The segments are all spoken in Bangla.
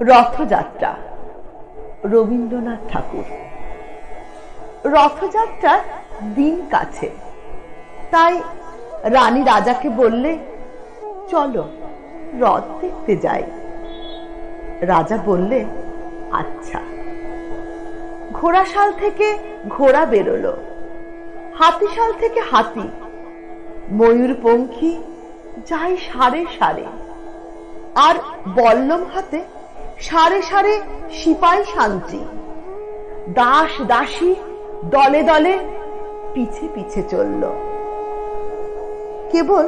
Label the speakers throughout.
Speaker 1: রথযাত্রা, রবীন্দ্রনাথ ঠাকুর। রথযাত্রার দিন কাছে, তাই রানী রাজাকে বললে, চলো রথ দেখতে যাই। রাজা বললে, আচ্ছা। ঘোড়াশাল থেকে ঘোড়া বেরোলো, হাতিশাল থেকে হাতি, ময়ূরপঙ্খী যায় সারে সারে, আর বল্লম হাতে সারে সারে সিপাই সাঞ্চি, দাস দাসী দলে দলে পিছে পিছে চলল। কেবল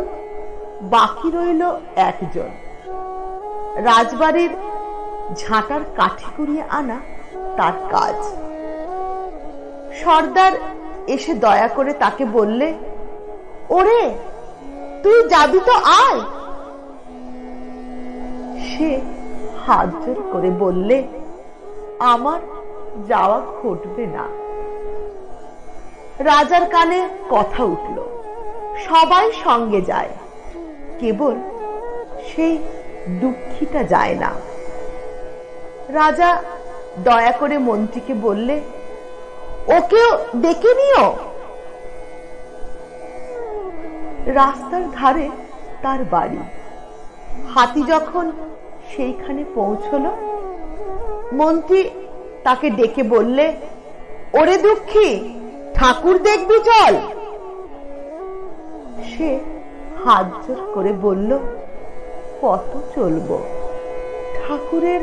Speaker 1: বাকি রইল একজন, রাজবাড়ির ঝাঁটার কাঠি কুড়িয়ে আনা তার কাজ। সর্দার এসে দয়া করে তাকে বললে, ওরে তুই যাবি তো আয়। সে হাত জোর করে বললে, আমার যাওয়া ঘটবে না। রাজার কানে কথা উঠল, সবাই সঙ্গে যায়, কেবল সেই দুঃখীটা যায় না। রাজা দয়া করে মন্ত্রীকে বললে, ওকেও ডেকে নিও। রাস্তার ধারে তার বাড়ি। হাতি যখন সেইখানে পৌঁছলো, মন্ত্রী তাকে ডেকে বললে, ওরে দুঃখী, ঠাকুর দেখবি চল। সে হাত জোর করে বলল, কত চলবো, ঠাকুরের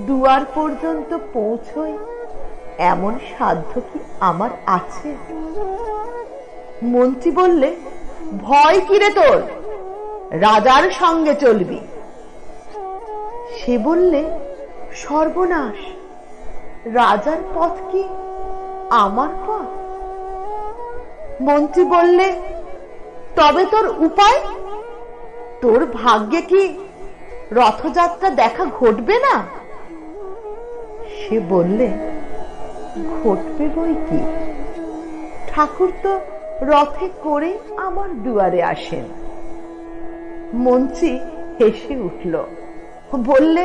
Speaker 1: দুয়ার পর্যন্ত পৌঁছই এমন সাধ্য কি আমার আছে? মন্ত্রী বললে, ভয় কিরে তোর, রাজার সঙ্গে চলবি। সে বললে, সর্বনাশ, রাজার পথ কি আমার পথ? মন্ত্রী বললে, তবে তোর উপায়? তোর ভাগ্যে কি রথযাত্রা দেখা ঘটবে না? সে বললে, ঘটবে বই কি, ঠাকুর তো রথে করে আমার দুয়ারে আসেন। মন্ত্রী হেসে উঠল, বললে,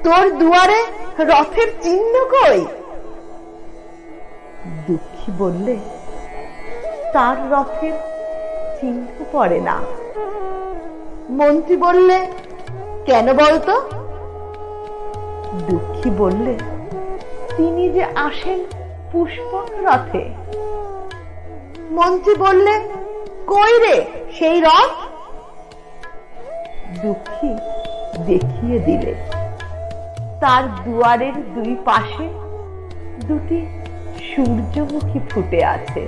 Speaker 1: তোর দুয়ারে রথের চিহ্ন কই? দুঃখী বললে, তার রথের চিহ্ন পড়ে না। মন্ত্রী বললে, কেন বলতো? দুঃখী বললে, তিনি যে আসেন পুষ্পক রথে। মন্ত্রী বললে, কই রে সেই রথ? দুঃখী দেখিয়ে দিলে, তার দুয়ারের দুই পাশে দুটি সূর্যমুখী ফুটে আছে।